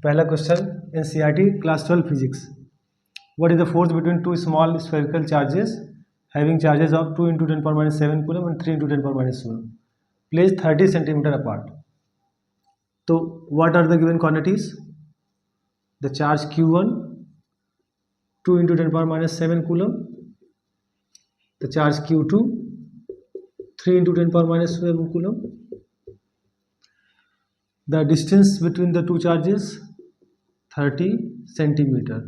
पहला question NCERT class 12 physics. What is the force between two small spherical charges having charges of 2 into 10 power minus 7 coulomb and 3 into 10 power minus 7 placed 30 centimeter apart? So what are the given quantities? The charge q1 2 into 10 power minus 7 coulomb, the charge q2 3 into 10 power minus 7 coulomb, the distance between the two charges 30 centimeter.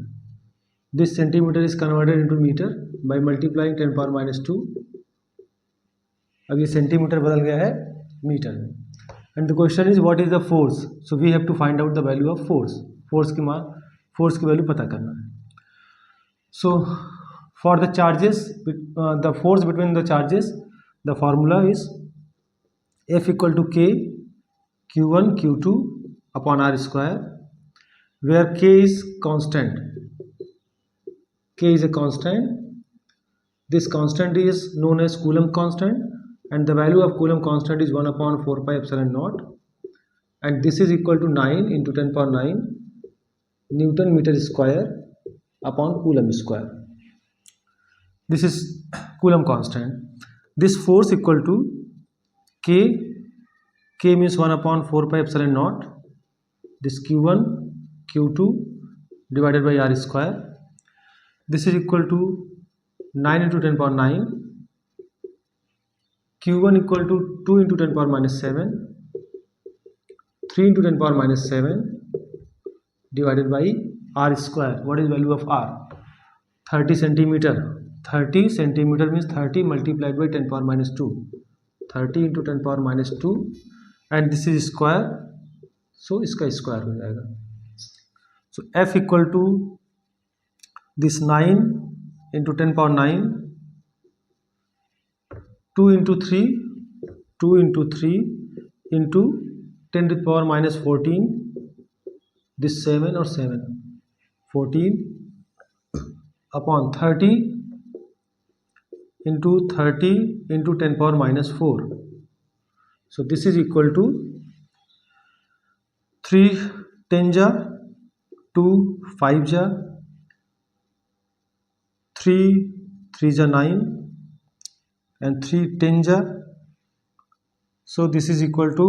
This centimeter is converted into meter by multiplying 10 power minus 2. अब ये centimetre बदल गया है meter में. And the question is what is the force. So we have to find out the value of force. Force की value पता करना है. So for the charges, the force between the charges, the formula is F equal to K Q1 Q2 upon R square, where K is constant. K is a constant. This constant is known as Coulomb constant, and the value of Coulomb constant is 1 upon 4 pi epsilon naught, and this is equal to 9 into 10 power 9 Newton meter square upon Coulomb square. This is Coulomb constant. This force equal to K. K means 1 upon 4 pi epsilon naught. This Q1 Q2 divided by R square. This is equal to 9 into 10 power 9. Q1 equal to 2 into 10 power minus 7. 3 into 10 power minus 7 divided by R square. What is value of R? 30 centimeter. 30 centimeter means 30 multiplied by 10 power minus 2. 30 into 10 power minus 2. And this is square. So इसका square हो जाएगा. So F equal to this 9 into 10 power 9, 2 into 3 into 10 to the power minus 14, this 7 or 7, 14 upon 30 into 10 power minus 4. So this is equal to 3 10 ja, 2 5 ja, 3 3 ja 9 and 3 10 ja. So this is equal to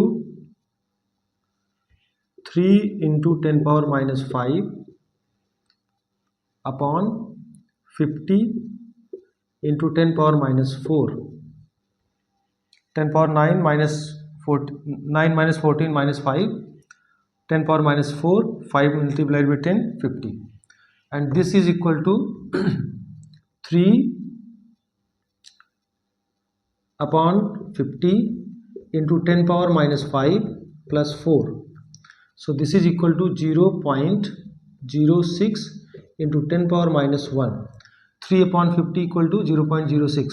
3 into 10 power minus 5 upon 50 into 10 power minus 4. 10 power 9 minus 14, 9 minus 14 minus 5, 10 power minus 4, 5 multiplied by 10, 50. And this is equal to 3 upon 50 into 10 power minus 5 plus 4. So this is equal to 0.06 into 10 power minus 1. 3 upon 50 equal to 0.06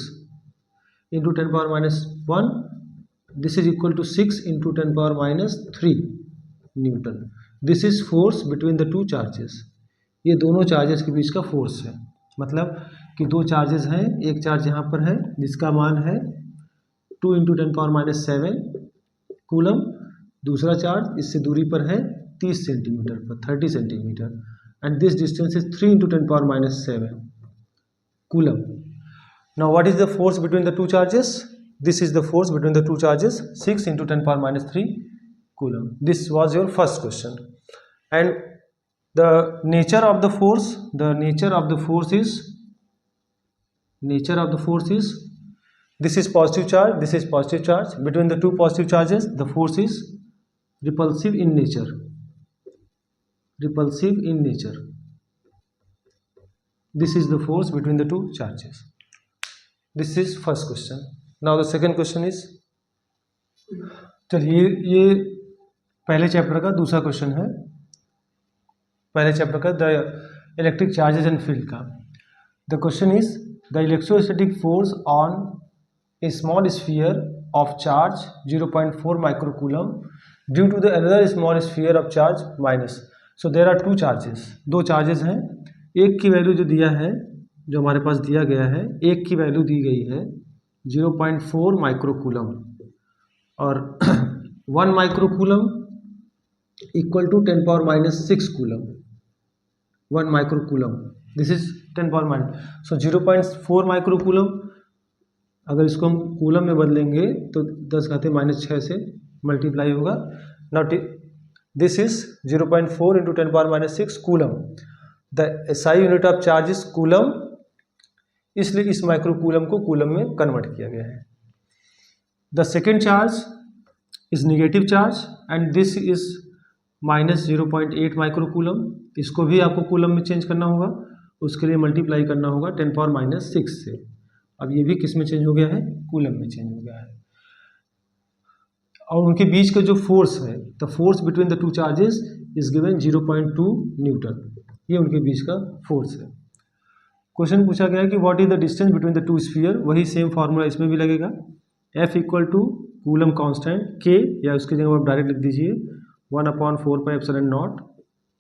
into 10 power minus 1. This is equal to 6 into 10 power minus 3 Newton. This is force between the two charges. ये दोनों charges के बीच का force है. मतलब कि दो charges हैं, एक चार्ज यहाँ पर है जिसका मान है 2 इंटू 10 पावर माइनस 7 कूलम, दूसरा चार्ज इससे दूरी पर है 30 सेंटीमीटर पर, 30 centimetre, and this distance is 3 into 10 power minus 7 coulomb. Now what is the force between the two charges? This is the force between the two charges, 6 into 10 power minus 3 coulomb. This was your first question. And the nature of the force is this is positive charge, this is positive charge. Between the two positive charges the force is repulsive in nature. This is the force between the two charges. This is first question. Now the second question is, चलिए ये पहले chapter का दूसरा question है. पहले chapter का the electric charges and field का. The question is the electrostatic force on a small sphere of charge 0.4 microcoulomb due to the another small sphere of charge minus. So there are two charges, दो charges हैं. एक की value जो दिया है, जो हमारे पास दिया गया है, एक की वैल्यू दी गई है 0.4 माइक्रोकूलम और 1 microcoulomb equal to 10 power minus 6 coulomb, 1 micro coulomb. This is 10 power minus, so 0.4 micro coulomb. अगर इसको हम कूलम में बदलेंगे तो 10 घाते -6 से मल्टीप्लाई होगा. Now this is 0.4 into 10 power -6 coulomb. The SI unit of charge is coulomb, इसलिए इस माइक्रो कूलम को कूलम में कन्वर्ट किया गया है. The second charge is negative charge and this is -0.8 micro coulomb. इसको भी आपको कूलम में चेंज करना होगा, उसके लिए मल्टीप्लाई करना होगा 10 पावर -6 से. अब ये भी किस में चेंज हो गया है? कूलम में चेंज हो गया है. और उनके बीच का जो फोर्स है, the force between the two charges is given 0.2 Newton. ये उनके बीच का फोर्स है. क्वेश्चन पूछा गया है कि what is the distance between the to sphere. वही सेम फार्मूला इसमें भी लगेगा. F equal to coulomb constant K, या उसकी जगह आप डायरेक्ट लिख दीजिए 1/4πε0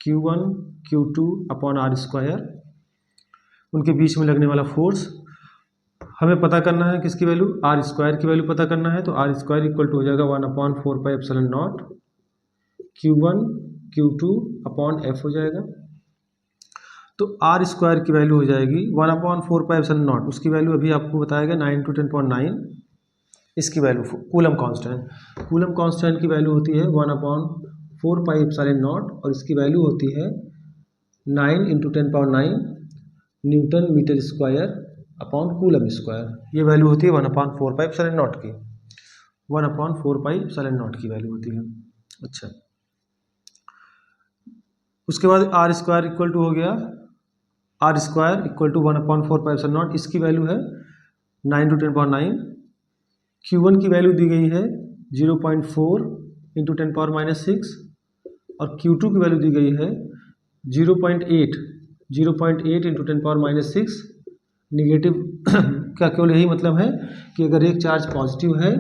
Q1 Q2 upon R square. उनके बीच में लगने वाला फोर्स हमें पता करना है. किसकी वैल्यू? आर स्क्वायर की वैल्यू पता करना है. तो आर स्क्वायर इक्वल टू हो जाएगा 1/4πε0 Q1 Q2 अपॉन F हो जाएगा. तो आर स्क्वायर की वैल्यू हो जाएगी 1/4πε0. उसकी वैल्यू अभी आपको बताएगा 9 × 10⁹. इसकी value coulomb constant, coulomb constant की वैल्यू होती है 1/4πε0 और इसकी वैल्यू होती है 9 × 10⁹ newton meter square upon coulomb square. ये वैल्यू होती है 1/4πε0 की. 1/4πε0 की वैल्यू होती है. अच्छा, उसके बाद आर स्क्वायर इक्वल टू हो गया, आर स्क्वायर इक्वल टू 1/4πε0. इसकी वैल्यू है 9 × 10⁹. Q1 की वैल्यू दी गई है 0.4 × 10⁻⁶ और Q2 की वैल्यू दी गई है 0.8 × 10⁻⁶. निगेटिव का केवल यही मतलब है कि अगर एक चार्ज पॉजिटिव है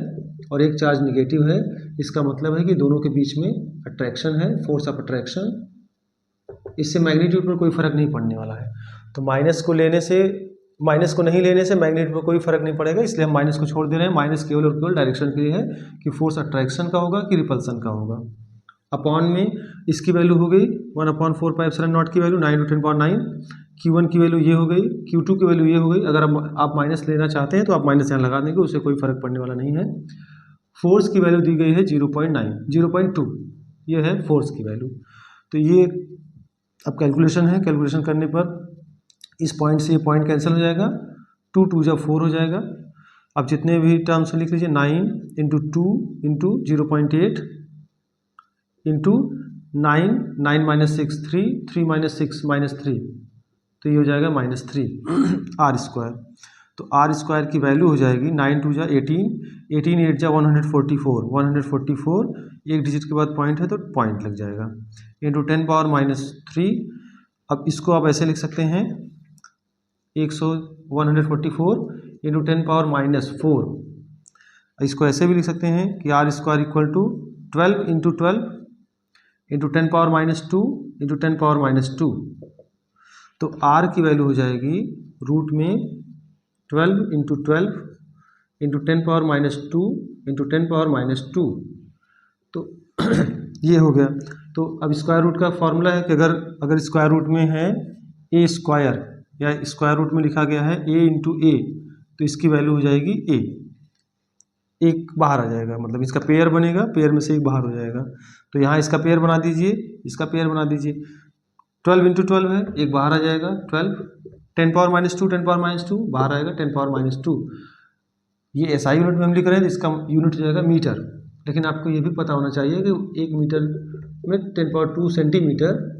और एक चार्ज निगेटिव है, इसका मतलब है कि दोनों के बीच में अट्रैक्शन है, फोर्स ऑफ अट्रैक्शन. इससे मैग्नीट्यूड पर कोई फर्क नहीं पड़ने वाला है. तो माइनस को नहीं लेने से मैग्नीट्यूड पर कोई फर्क नहीं पड़ेगा, इसलिए हम माइनस को छोड़ दे रहे हैं. माइनस केवल और केवल डायरेक्शन के लिए है कि फोर्स अट्रैक्शन का होगा कि रिपल्सन का होगा. अपॉन में इसकी वैल्यू हो गई 1/4πε0 की वैल्यू 9 × 10⁹. Q1 की वैल्यू ये हो गई, Q2 की वैल्यू ये हो गई. अगर आप माइनस लेना चाहते हैं तो आप माइनस यहाँ लगा देंगे, उससे कोई फर्क पड़ने वाला नहीं है. फोर्स की वैल्यू दी गई है 0.2. ये है फोर्स की वैल्यू. तो ये अब कैलकुलेशन है. कैलकुलेशन करने पर इस पॉइंट से ये पॉइंट कैंसिल हो जाएगा. 2 × 2 = 4 हो जाएगा. अब जितने भी टर्म्स लिख लीजिए 9 × 2 × 0.8 × 9 9 - 6 3 3 - 6 -3. तो ये हो जाएगा -3 आर स्क्वायर. तो आर स्क्वायर की वैल्यू हो जाएगी 9 × 2 = 18 18 8 = 144 144. एक डिजिट के बाद पॉइंट है तो पॉइंट लग जाएगा इंटू 10⁻³ अब इसको आप ऐसे लिख सकते हैं 144 इंटू 10⁻⁻4. इसको ऐसे भी लिख सकते हैं कि R square equal to 12 × 12 into 10⁻² into 10⁻². तो आर की वैल्यू हो जाएगी रूट में 12 × 12 इंटू 10⁻² इंटू 10⁻². तो ये हो गया. तो अब स्क्वायर रूट का फॉर्मूला है कि अगर स्क्वायर रूट में है ए स्क्वायर या स्क्वायर रूट में लिखा गया है a × a, तो इसकी वैल्यू हो जाएगी a. एक बाहर आ जाएगा, मतलब इसका पेयर बनेगा, पेयर में से एक बाहर हो जाएगा. तो यहाँ इसका पेयर बना दीजिए, इसका पेयर बना दीजिए. 12 × 12 है, एक बाहर आ जाएगा 12. 10⁻² 10⁻² बाहर आएगा 10⁻². ये एसआई यूनिट में हम लिख रहे हैं, इसका यूनिट हो जाएगा मीटर. लेकिन आपको ये भी पता होना चाहिए कि 1 मीटर में 10⁻² सेंटीमीटर,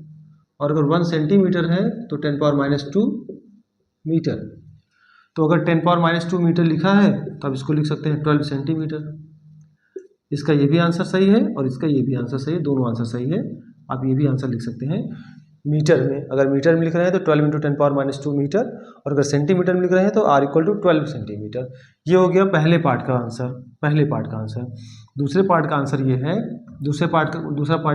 और अगर 1 सेंटीमीटर है तो 10⁻² मीटर. तो अगर 10⁻² मीटर लिखा है तो आप इसको लिख सकते हैं 12 सेंटीमीटर. इसका ये भी आंसर सही है और इसका ये भी आंसर सही है, दोनों आंसर सही है. आप ये भी आंसर लिख सकते हैं मीटर में. अगर मीटर में लिख रहे हैं तो 12 × 10⁻² मीटर, और अगर सेंटीमीटर में लिख रहे हैं तो r = 12 सेंटीमीटर. ये हो गया पहले पार्ट का आंसर. दूसरे पार्ट का आंसर ये है. दूसरा पार्ट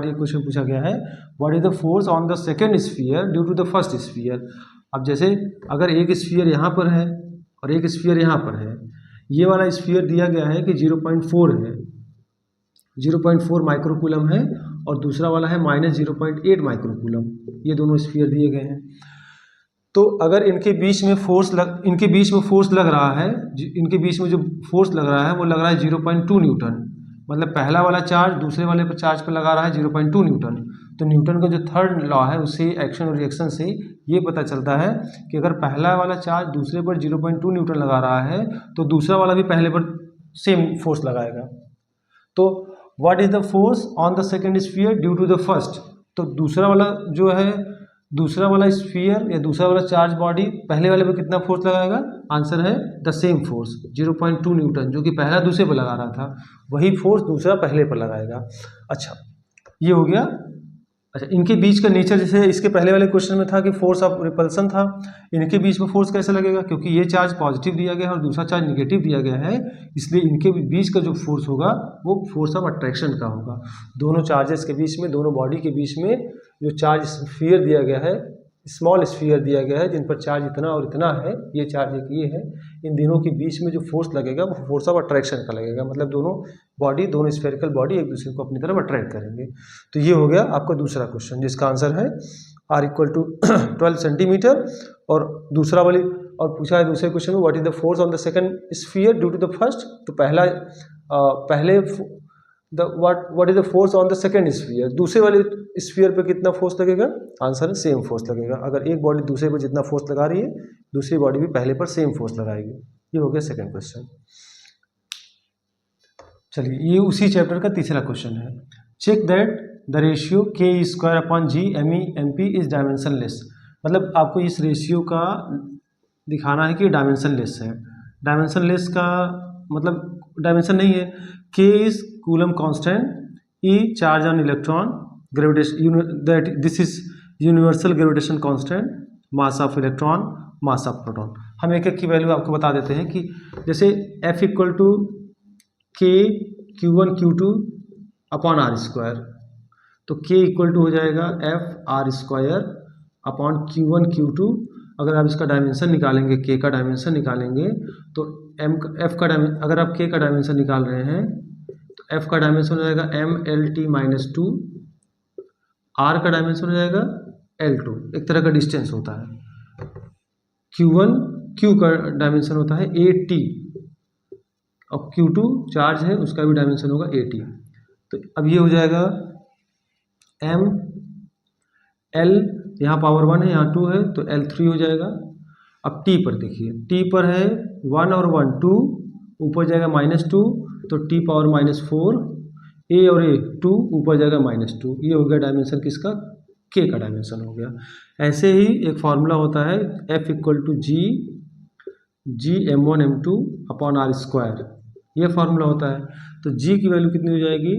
ये क्वेश्चन पूछा गया है, what is the force on the second sphere due to the first sphere. अब जैसे अगर एक स्फीयर यहाँ पर है और एक स्फीयर यहाँ पर है, ये वाला स्फीयर दिया गया है कि 0.4 है, 0.4 माइक्रो कूलम है, और दूसरा वाला है -0.8 माइक्रोकूलम। ये दोनों स्फीयर दिए गए हैं। तो अगर इनके बीच में फोर्स लग रहा है, इनके बीच में जो फोर्स लग रहा है वो लग रहा है 0.2 न्यूटन। मतलब पहला वाला चार्ज दूसरे वाले पर चार्ज पर लगा रहा है 0.2 न्यूटन। तो न्यूटन का जो थर्ड लॉ है उससे एक्शन और रिएक्शन से ये पता चलता है कि अगर पहला वाला चार्ज दूसरे पर 0.2 न्यूटन लगा रहा है तो दूसरा वाला भी पहले पर सेम फोर्स लगाएगा। तो what is the force on the second sphere due to the first. तो दूसरा वाला स्फीयर या दूसरा वाला चार्ज बॉडी पहले वाले पर कितना फोर्स लगाएगा? आंसर है द सेम फोर्स 0.2 न्यूटन, जो कि पहला दूसरे पर लगा रहा था वही फोर्स दूसरा पहले पर लगाएगा। अच्छा, ये हो गया। अच्छा, इनके बीच का नेचर, जैसे इसके पहले वाले क्वेश्चन में था कि फोर्स ऑफ रिपल्सन था, इनके बीच में फोर्स कैसे लगेगा? क्योंकि ये चार्ज पॉजिटिव दिया गया है और दूसरा चार्ज निगेटिव दिया गया है, इसलिए इनके बीच का जो फोर्स होगा वो फोर्स ऑफ अट्रैक्शन का होगा। दोनों चार्जेस के बीच में, दोनों बॉडी के बीच में जो चार्ज स्फीयर दिया गया है, स्मॉल स्फीयर दिया गया है जिन पर चार्ज इतना और इतना है, ये चार्ज एक ये है, इन दोनों के बीच में जो फोर्स लगेगा वो फोर्स ऑफ अट्रैक्शन का लगेगा। मतलब दोनों स्फेरिकल बॉडी एक दूसरे को अपनी तरफ अट्रैक्ट करेंगे। तो ये हो गया आपका दूसरा क्वेश्चन, जिसका आंसर है R = 12 सेंटीमीटर। और दूसरा वाली और पूछा है दूसरे क्वेश्चन में what is the force on the second sphere due to the first. तो what is the force on the second sphere, दूसरे वाले स्फीयर पे कितना फोर्स लगेगा? आंसर है सेम फोर्स लगेगा। अगर एक बॉडी दूसरे पर जितना फोर्स लगा रही है, दूसरी बॉडी भी पहले पर सेम फोर्स लगाएगी। ये हो गया सेकंड क्वेश्चन। चलिए, ये उसी चैप्टर का तीसरा क्वेश्चन है। Check that the ratio K²/G/ME/MP is dimensionless. मतलब आपको इस रेशियो का दिखाना है कि डायमेंशनलेस है। डायमेंशनलेस का मतलब डायमेंशन नहीं है। K is coulomb constant, E charge on electron, gravitation this is universal gravitation constant, mass of electron, mass of proton. हम एक एक की वैल्यू आपको बता देते हैं कि जैसे F = K Q1 Q2 upon R²। तो K = हो जाएगा FR² अपॉन Q1 Q2। अगर आप इसका डायमेंशन निकालेंगे, K का डायमेंशन निकालेंगे, तो अगर आप K का डायमेंशन निकाल रहे हैं तो F का डायमेंशन हो जाएगा MLT-2, R का डायमेंशन हो जाएगा L2, एक तरह का डिस्टेंस होता है। Q का डायमेंशन होता है AT और Q2 चार्ज है, उसका भी डायमेंशन होगा AT। तो अब ये हो जाएगा ML, यहाँ पावर 1 है, यहाँ 2 है, तो L3 हो जाएगा। अब T पर देखिए, T पर है 1 और 1 2, ऊपर जाएगा -2, तो T पावर -4, A और A 2, ऊपर जाएगा -2। ये हो गया डायमेंशन किसका? K का डायमेंशन हो गया। ऐसे ही एक फार्मूला होता है F = G(m1m2) अपॉन R²। ये फार्मूला होता है। तो G की वैल्यू कितनी हो जाएगी?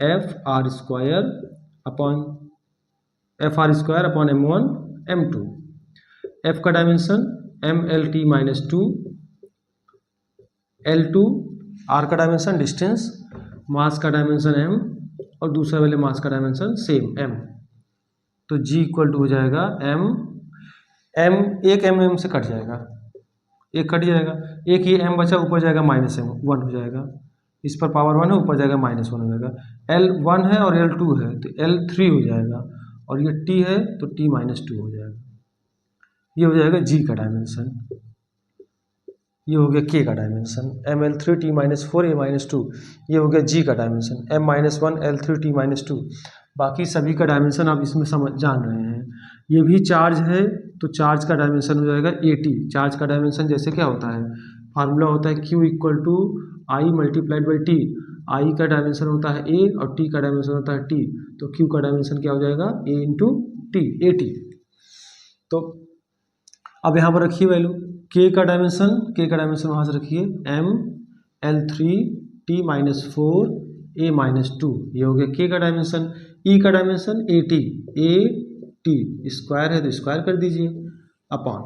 FR² upon m1 m2। F का डायमेंशन MLT-2, L2, R का डायमेंशन डिस्टेंस, मास का डायमेंशन m और दूसरा वाले मास का डायमेंशन सेम m। तो G = हो जाएगा m, एक mm से कट जाएगा, एक कट जाएगा, एक ये m बचा, ऊपर जाएगा -1 हो जाएगा, इस पर पावर 1 है, ऊपर जाएगा -1 हो जाएगा। L1 है और L2 है तो L3 हो जाएगा, और ये T है तो T-2 हो जाएगा। ये हो जाएगा G का डायमेंशन। ये हो गया K का डायमेंशन ML3 T-4 A-2। ये हो गया G का डायमेंशन M-1 L3 T-2। बाकी सभी का डायमेंशन आप इसमें जान रहे हैं। ये भी चार्ज है तो चार्ज का डायमेंशन हो जाएगा AT। चार्ज का डायमेंशन जैसे क्या होता है, फार्मूला होता है Q = I × T। I का डायमेंशन होता है A और T का डायमेंशन होता है T, तो Q का डायमेंशन क्या हो जाएगा? A × T, AT। तो अब यहाँ पर रखिए वैल्यू K का डायमेंशन वहाँ से रखिए ML3 T-4 A-2। ये हो गया K का डायमेंशन। E का डायमेंशन AT स्क्वायर है तो स्क्वायर कर दीजिए अपॉन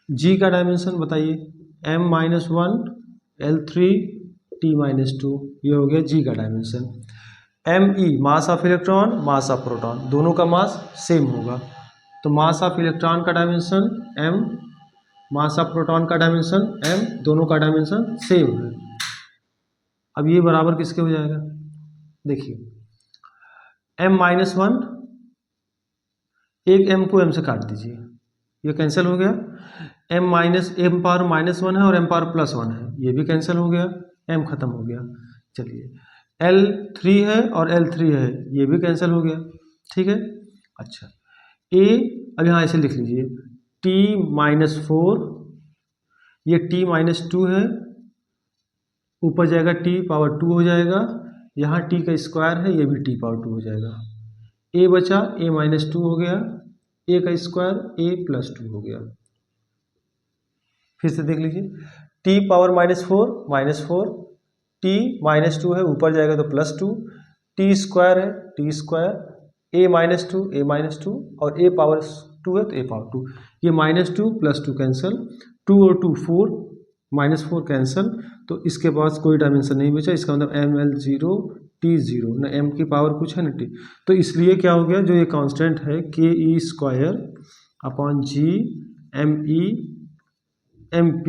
G का डायमेंशन बताइए M-1 L3 T-2। ये हो गया G का dimension. ME mass of electron, mass of proton, दोनों का मास सेम होगा, तो मास ऑफ इलेक्ट्रॉन का dimension m, mass of proton का डायमेंशन m, दोनों का डायमेंशन सेम है। अब ये बराबर किसके हो जाएगा? देखिए m-1, एक m को m से काट दीजिए, ये कैंसिल हो गया। m पावर -1 है और m पावर +1 है, ये भी कैंसिल हो गया, m खत्म हो गया। चलिए L3 है और L3 है, ये भी कैंसिल हो गया, ठीक है। अच्छा a, अब यहाँ ऐसे लिख लीजिए t-4, ये t-2 है, ऊपर जाएगा t पावर 2 हो जाएगा, यहाँ t का स्क्वायर है, ये भी t पावर 2 हो जाएगा। a बचा, a-2 हो गया, a का स्क्वायर a+2 हो गया। फिर से देख लीजिए, t पावर -4, t-2 है, ऊपर जाएगा तो +2, t स्क्वायर है, t स्क्वायर, a-2 और a पावर 2 है तो a पावर 2, ये -2 +2 कैंसिल, 2 और 2 4, -4 कैंसिल, तो इसके पास कोई डायमेंशन नहीं बचा, इसका मतलब ml0 t0, न m की पावर कुछ है न t, तो इसलिए क्या हो गया, जो ये कांस्टेंट है ke² g mp,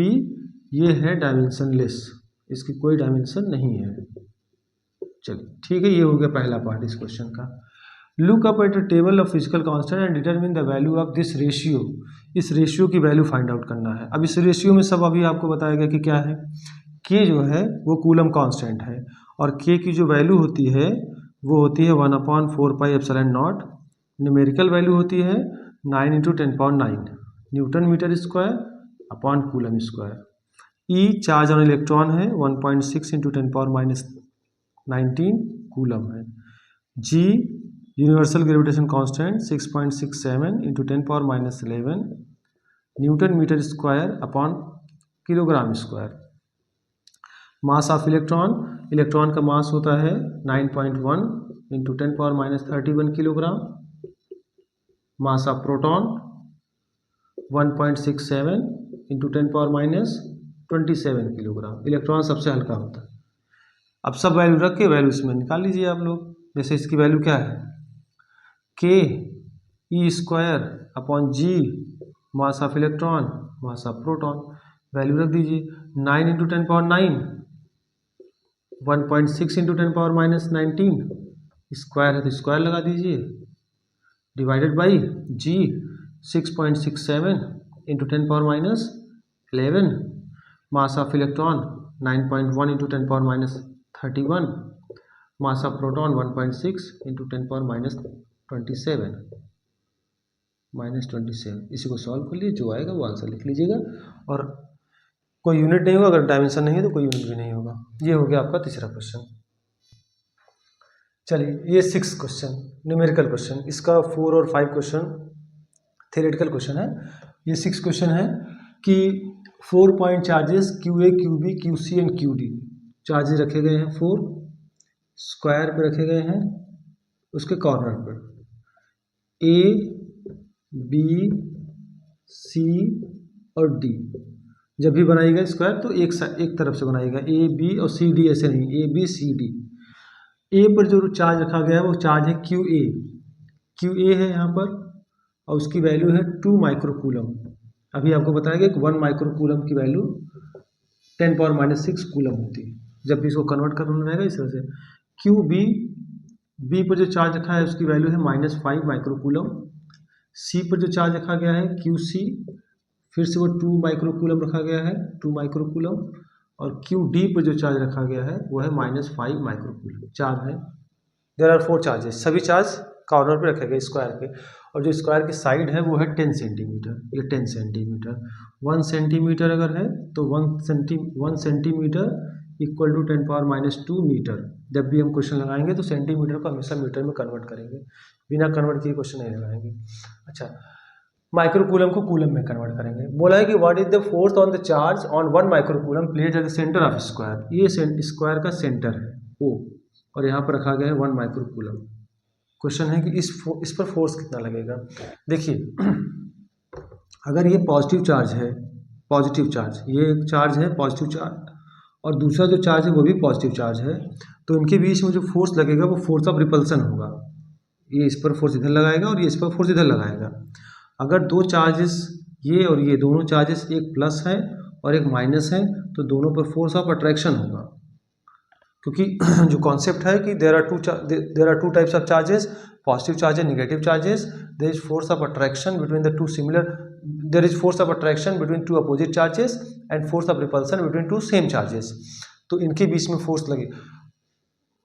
ये है डायमेंशनलेस, इसकी कोई डायमेंशन नहीं है। चलिए ठीक है, ये हो गया पहला पार्ट इस क्वेश्चन का। Look up at a table of physical constant and determine the value of this ratio, इस रेशियो की वैल्यू फाइंड आउट करना है। अब इस रेशियो में सब अभी आपको बताया गया कि क्या है, के जो है वो कूलम कांस्टेंट है, और के की जो वैल्यू होती है वो होती है 1/4πε0, न्यूमेरिकल वैल्यू होती है 9 × 10⁹ newton meter square upon coulomb square. E charge on electron है 1.6 × 10⁻19 कूलम है। G universal gravitation constant 6.67 × 10⁻11 newton meter square upon kilogram square. Mass of electron, electron का मास होता है 9.1 × 10⁻31 kilogram. Mass of proton 1.67 × 10⁻27 kilogram. Electron सबसे हल्का होता है। अब सब वैल्यू रख के वैल्यू इसमें निकाल लीजिए आप लोग। जैसे इसकी वैल्यू क्या है, के E² upon G mass of electron mass of proton, value रख दीजिए 9 × 10⁻9, 1.6 × 10⁻19, स्क्वायर है तो स्क्वायर लगा दीजिए, divided by G 6.67 × 10⁻11 mass of electron 9.1 × 10⁻31 mass of proton 1.6 × 10⁻27 इसी को सॉल्व कर लिए, जो आएगा वो आंसर लिख लीजिएगा। और कोई यूनिट नहीं होगा, अगर डायमेंशन नहीं है तो कोई यूनिट भी नहीं होगा। ये हो गया आपका तीसरा क्वेश्चन। चलिए ये 6 क्वेश्चन न्यूमेरिकल क्वेश्चन, इसका 4 और 5 क्वेश्चन थ्योरेटिकल क्वेश्चन है। ये 6 क्वेश्चन है कि 4 point charges QA QB QC and QD charges रखे गए हैं, 4 स्क्वायर पे रखे गए हैं, उसके कॉर्नर पर A B C और D। जब भी बनाएगा स्क्वायर तो एक तरफ से बनाएगा, A B और C D ऐसे नहीं, A B C D। A पर जो चार्ज रखा गया है वो चार्ज है QA है यहाँ पर, और उसकी वैल्यू है 2 माइक्रोकूलम। अभी आपको बताया गया कि 1 माइक्रोकूलम की वैल्यू 10⁻⁻6 कूलम होती है। जब भी इसको कन्वर्ट करना रहेगा इस तरह से। QB पर जो चार्ज रखा है उसकी वैल्यू है -5 माइक्रोकूलम। C पर जो चार्ज रखा गया है QC, फिर से वो 2 माइक्रोकूलम रखा गया है, 2 माइक्रोकूलम। और QD पर जो चार्ज रखा गया है वो है -5 माइक्रोकूलम। 4 है, देयर आर 4 चार्जेस, सभी चार्ज कॉर्नर पे रखे गए स्क्वायर के, और जो स्क्वायर की साइड है वो है 10 सेंटीमीटर। ये 10 सेंटीमीटर, 1 सेंटीमीटर अगर है तो 1 सेंटीमीटर इक्वल टू 10⁻⁻2 मीटर। जब भी हम क्वेश्चन लगाएंगे तो सेंटीमीटर को हमेशा मीटर में कन्वर्ट करेंगे, बिना कन्वर्ट किए क्वेश्चन नहीं लगाएंगे। अच्छा, माइक्रोकूलम को कूलम में कन्वर्ट करेंगे। बोला है कि what is the force on the charge on 1 microcoulomb placed at the centre of square. ये स्क्वायर का सेंटर है O, और यहाँ पर रखा गया है 1 माइक्रोकूलम। क्वेश्चन है कि इस पर फोर्स कितना लगेगा। देखिए अगर ये पॉजिटिव चार्ज है, ये एक चार्ज है पॉजिटिव चार्ज, और दूसरा जो चार्ज है वो भी पॉजिटिव चार्ज है, तो इनके बीच में जो फोर्स लगेगा वो फोर्स ऑफ रिपल्सन होगा। ये इस पर फोर्स इधर लगाएगा और ये इस पर फोर्स इधर लगाएगा। अगर दो चार्जेस ये और ये दोनों चार्जेस, एक प्लस है और एक माइनस है, तो दोनों पर फोर्स ऑफ अट्रैक्शन होगा, क्योंकि जो कॉन्सेप्ट है कि there are two types of charges, positive charge and negative charges, there is force of attraction between the two similar, there is force of attraction between two opposite charges and force of repulsion between two same charges. तो इनके बीच में force लगे,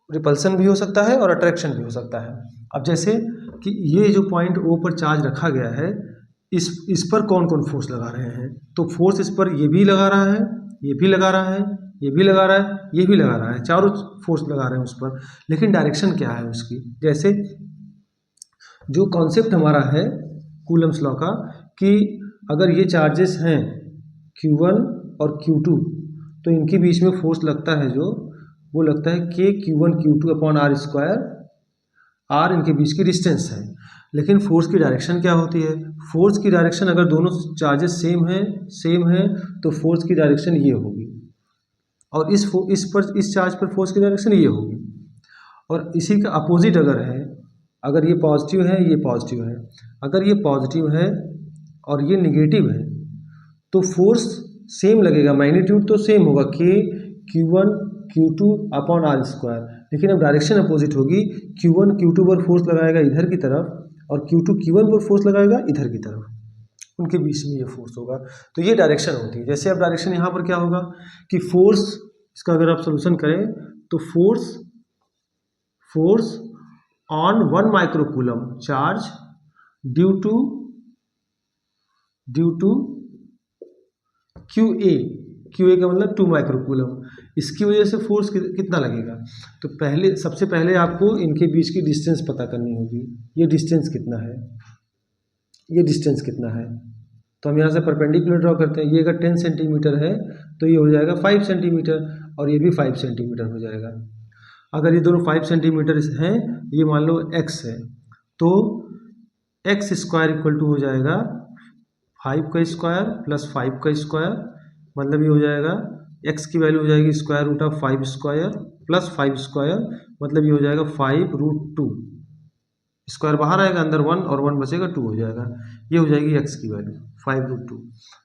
repulsion भी हो सकता है और attraction भी हो सकता है। अब जैसे कि ये जो पॉइंट ओ पर चार्ज रखा गया है, इस पर कौन कौन फोर्स लगा रहे हैं, तो फोर्स इस पर ये भी लगा रहा है, ये भी लगा रहा है, ये भी लगा रहा है, ये भी लगा रहा है, चारों फोर्स लगा रहे हैं उस पर। लेकिन डायरेक्शन क्या है उसकी, जैसे जो कॉन्सेप्ट हमारा है कूलम्स लॉ का कि अगर ये चार्जेस हैं Q1 और Q2, तो इनके बीच में फोर्स लगता है जो वो लगता है कि Q1 Q2 upon are square, are इनके बीच की डिस्टेंस है। लेकिन फोर्स की डायरेक्शन क्या होती है, फोर्स की डायरेक्शन अगर दोनों चार्जेस सेम है तो फोर्स की डायरेक्शन ये होगी, और इस चार्ज पर फोर्स की डायरेक्शन ये होगी। और इसी का अपोजिट अगर है, अगर ये पॉजिटिव है, ये पॉजिटिव है, अगर ये पॉजिटिव है और ये निगेटिव है, तो फोर्स सेम लगेगा, मैग्नीट्यूड तो सेम होगा कि Q1 Q2 upon are square, लेकिन अब डायरेक्शन अपोजिट होगी, Q1 Q2 पर फोर्स लगाएगा इधर की तरफ और Q2 Q1 पर फोर्स लगाएगा इधर की तरफ, उनके बीच में ये फोर्स होगा। तो ये डायरेक्शन होती है। जैसे अब डायरेक्शन यहाँ पर क्या होगा कि फोर्स, इसका अगर आप सोल्यूशन करें तो force on 1 microcoulomb charge due to QA का मतलब 2 माइक्रोकूलम, इसकी वजह से फोर्स कितना लगेगा। तो सबसे पहले आपको इनके बीच की डिस्टेंस पता करनी होगी, ये डिस्टेंस कितना है, ये डिस्टेंस कितना है। तो हम यहाँ से परपेंडिकुलर ड्रॉ करते हैं, ये अगर 10 सेंटीमीटर है तो ये हो जाएगा 5 सेंटीमीटर, और ये भी 5 सेंटीमीटर हो जाएगा। अगर ये दोनों 5 सेंटीमीटर हैं, ये मान लो x है, तो x स्क्वायर इक्वल टू हो जाएगा 5 का स्क्वायर प्लस 5 का स्क्वायर, मतलब ये हो जाएगा x की वैल्यू हो जाएगी square root of 5 square plus 5 square, मतलब ये हो जाएगा 5√2, स्क्वायर बाहर आएगा, अंदर 1 और 1 बचेगा 2 हो जाएगा, ये हो जाएगी x की वैल्यू 5√2।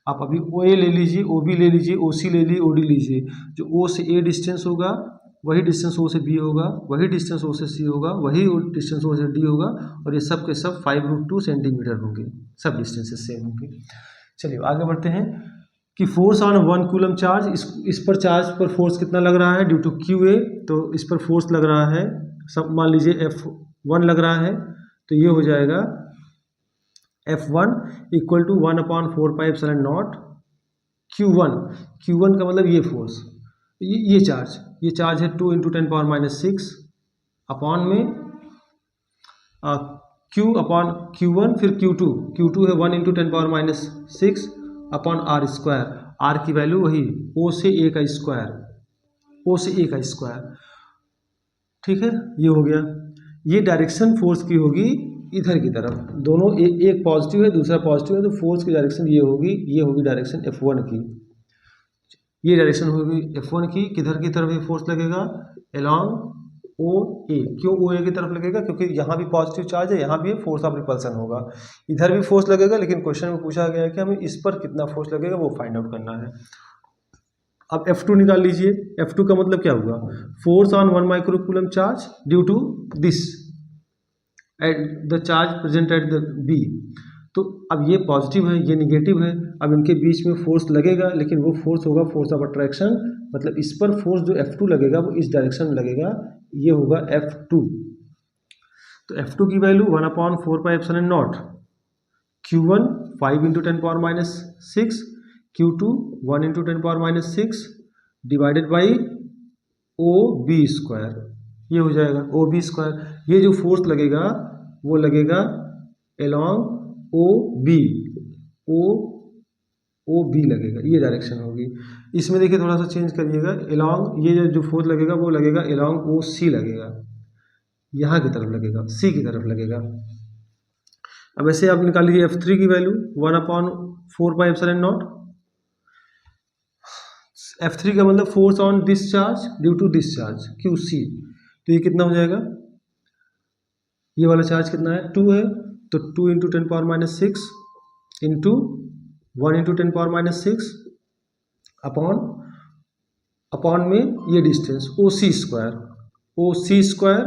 आप अभी OA ले लीजिए, OB ले लीजिए, OC ले लीजिए, OD लीजिए, जो O से A डिस्टेंस होगा वही डिस्टेंस O से B होगा, वही डिस्टेंस O से C होगा, वही डिस्टेंस O से D होगा, और ये सब के सब 5√2 सेंटीमीटर होंगे, सब डिस्टेंसेस सेम होंगे। चलिए आगे बढ़ते हैं कि फोर्स ऑन 1 कूलम चार्ज, इस पर चार्ज पर फोर्स कितना लग रहा है ड्यू टू QA, तो इस पर फोर्स लग रहा है, सब मान लीजिए F1 लग रहा है, तो ये हो जाएगा F1 इक्वल टू 1/4πε0 Q1 का मतलब ये फोर्स, ये चार्ज है 2 × 10⁻⁶ अपॉन में Q अपॉन Q1, फिर Q2 है 1 × 10⁻⁶ अपॉन आर स्क्वायर, आर की वैल्यू वही O से A का स्क्वायर, ठीक है, ये हो गया। ये डायरेक्शन फोर्स की होगी इधर की तरफ, दोनों एक पॉजिटिव है दूसरा पॉजिटिव है, तो फोर्स की डायरेक्शन ये होगी डायरेक्शन F1 की, ये डायरेक्शन होगी F1 की, किधर की तरफ ये फोर्स लगेगा, अलोंग OA। क्यों OA की तरफ लगेगा, क्योंकि यहाँ भी पॉजिटिव चार्ज है, यहाँ भी फोर्स ऑफ रिपल्सन होगा, इधर भी फोर्स लगेगा, लेकिन क्वेश्चन में पूछा गया है कि हमें इस पर कितना फोर्स लगेगा वो फाइंड आउट करना है। अब F2 निकाल लीजिए, F2 का मतलब क्या हुआ, force on 1 microcoulomb charge due to this at the charge present at the B। तो अब ये पॉजिटिव है, ये निगेटिव है, अब इनके बीच में फोर्स लगेगा, लेकिन वो फोर्स होगा फोर्स ऑफ अट्रैक्शन, मतलब इस पर फोर्स जो F2 लगेगा वो इस डायरेक्शन में लगेगा, ये होगा F2। तो F2 की value 1/4πε0 Q1 5 × 10⁻⁶, Q2 1 × 10⁻⁶ divided by OB square, ये हो जाएगा OB स्क्वायर। ये जो फोर्स लगेगा वो लगेगा अलोंग OB लगेगा, ये डायरेक्शन होगी। इसमें देखिए थोड़ा सा चेंज करिएगा, अलोंग ये जो फोर्स लगेगा वो लगेगा अलोंग OC लगेगा, यहाँ की तरफ लगेगा, C की तरफ लगेगा। अब ऐसे आप निकाल लीजिए F3 की वैल्यू 1/4πε0, F3 का मतलब force on this charge due to this charge QC, तो ये कितना हो जाएगा, ये वाला चार्ज कितना है 2 है, तो 2 × 10⁻⁶ इंटू 1 × 10⁻⁶ अपॉन अपॉन में ये distance OC square, OC square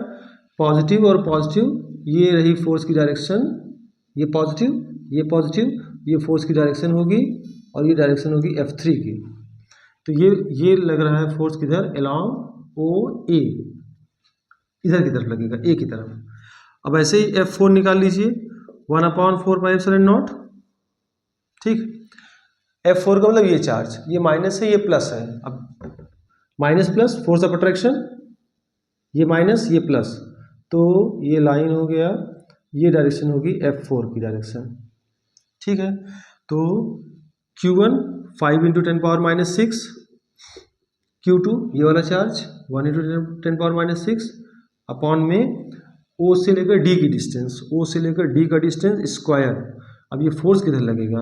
positive और पॉजिटिव, ये रही फोर्स की डायरेक्शन, ये पॉजिटिव, ये पॉजिटिव, ये फोर्स की डायरेक्शन होगी और ये डायरेक्शन होगी F3 की। तो ये लग रहा है फोर्स किधर, अलोंग OA, इधर की तरफ लगेगा, A की तरफ। अब ऐसे ही F4 निकाल लीजिए, 1/4πε0, ठीक। F4 का मतलब ये चार्ज, ये माइनस है ये प्लस है, अब minus plus force of attraction, ये माइनस ये प्लस, तो ये लाइन हो गया, ये डायरेक्शन होगी F4 की डायरेक्शन, ठीक है। तो Q1 5 × 10⁻⁻6, Q2 ये वाला चार्ज 1 × 10⁻⁻6 अपॉन में O से लेकर D की डिस्टेंस, O से लेकर D का डिस्टेंस स्क्वायर। अब ये फोर्स किधर लगेगा,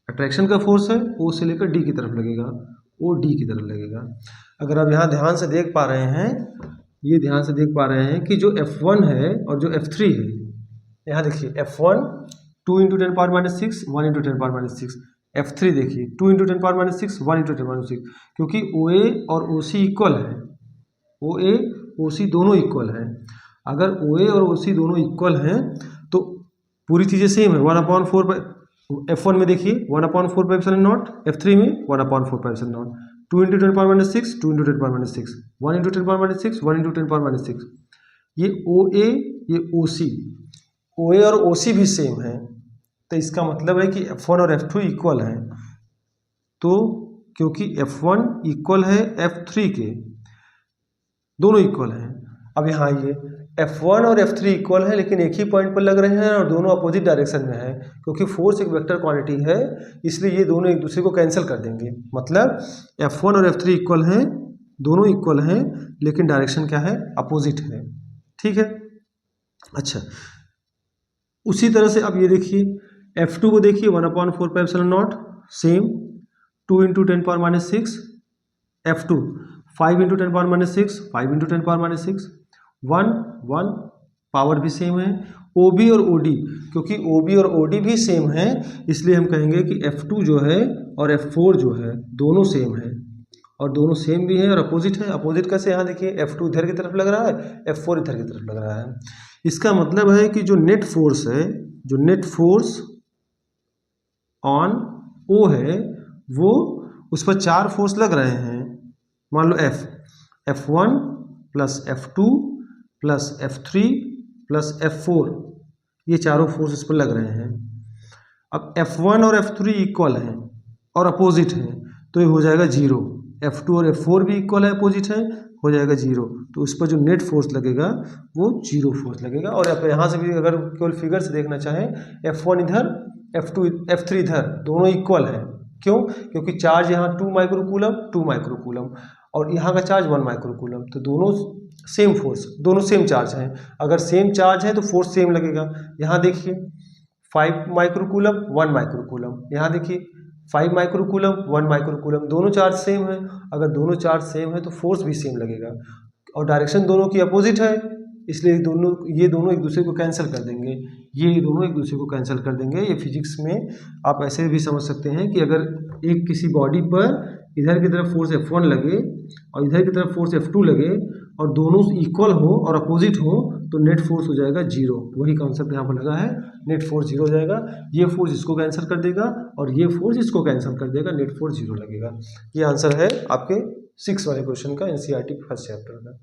अट्रैक्शन का फोर्स है, O से लेकर D की तरफ लगेगा, O D की तरफ लगेगा। अगर आप यहाँ ध्यान से देख पा रहे हैं, ये ध्यान से देख पा रहे हैं कि जो F1 है और जो F3 है, यहाँ देखिए F1 2 × 10⁻⁻6 1 × 10⁻⁻6, F3 देखिए 2 × 10⁻⁻6 1 × 10⁻⁶, क्योंकि OA और OC इक्वल है, OA OC दोनों इक्वल हैं। अगर OA और OC दोनों इक्वल हैं तो पूरी चीज़ें सेम है, 1/4 F1 में देखिए 1/4πε0, F3 में 1/4πε0, 2 × 10⁻⁻6 2 × 10⁻⁻6, 1 × 10⁻⁻6 1 × 10⁻⁻6। ये OA ये OC, OA और OC भी सेम है, तो इसका मतलब है कि F1 और F2 इक्वल हैं। तो क्योंकि F1 इक्वल है F3 के, दोनों इक्वल हैं। अब यहाँ ये F1 और F3 इक्वल है लेकिन एक ही पॉइंट पर लग रहे हैं और दोनों अपोजिट डायरेक्शन में है, क्योंकि फोर्स एक वेक्टर क्वांटिटी है, इसलिए ये दोनों एक दूसरे को कैंसिल कर देंगे। मतलब F1 और F3 इक्वल हैं, दोनों इक्वल हैं, लेकिन डायरेक्शन क्या है, अपोजिट है, ठीक है। अच्छा, उसी तरह से अब ये देखिए F2 को देखिए 1/4πε0 सेम, 2 × 10⁻⁻6, F2 5 × 10⁻⁻6 5 × 10⁻⁻6, 1 1 पावर भी सेम है। OB और OD, क्योंकि OB और OD भी सेम है, इसलिए हम कहेंगे कि F2 जो है और F4 जो है दोनों सेम है, और दोनों सेम भी है और अपोजिट है। अपोजिट कैसे, यहाँ देखिए F2 इधर की तरफ लग रहा है, F4 इधर की तरफ लग रहा है। इसका मतलब है कि जो नेट फोर्स है, जो नेट फोर्स ऑन O है, वो उस पर 4 फोर्स लग रहे हैं। मान लो F1 plus F2 plus F3 plus F4, ये चारों फोर्स इस पर लग रहे हैं। अब F1 और F3 इक्वल हैं और अपोजिट हैं, तो ये हो जाएगा 0। F2 और F4 भी इक्वल है, अपोजिट है, हो जाएगा 0। तो उस पर जो नेट फोर्स लगेगा वो 0 फोर्स लगेगा। और आप यहाँ से भी अगर केवल फिगर से देखना चाहें, F1 इधर, F2 F3 इधर, दोनों इक्वल हैं। क्यों? क्योंकि चार्ज यहाँ 2 माइक्रोकूलम 2 माइक्रोकूलम और यहाँ का चार्ज 1 माइक्रोकूलम, तो दोनों सेम फोर्स, दोनों सेम चार्ज हैं। अगर सेम चार्ज है तो फोर्स सेम लगेगा। यहाँ देखिए 5 माइक्रोकूलम 1 माइक्रोकूलम, यहाँ देखिए 5 माइक्रोकूलम 1 माइक्रोकूलम, दोनों चार्ज सेम है। अगर दोनों चार्ज सेम है तो फोर्स भी सेम लगेगा, और डायरेक्शन दोनों की अपोजिट है, इसलिए ये दोनों एक दूसरे को कैंसिल कर देंगे, ये दोनों एक दूसरे को कैंसिल कर देंगे। ये फिजिक्स में आप ऐसे भी समझ सकते हैं कि अगर एक किसी बॉडी पर इधर की तरफ फोर्स F1 लगे और इधर की तरफ फोर्स F2 लगे और दोनों इक्वल हो और अपोजिट हो, तो नेट फोर्स हो जाएगा 0। वही कॉन्सेप्ट यहाँ पर लगा है, नेट फोर्स 0 हो जाएगा। ये फोर्स इसको कैंसिल कर देगा और ये फोर्स इसको कैंसिल कर देगा, नेट फोर्स 0 लगेगा। ये आंसर है आपके 6 वाले क्वेश्चन का, NCERT फर्स्ट चैप्टर का।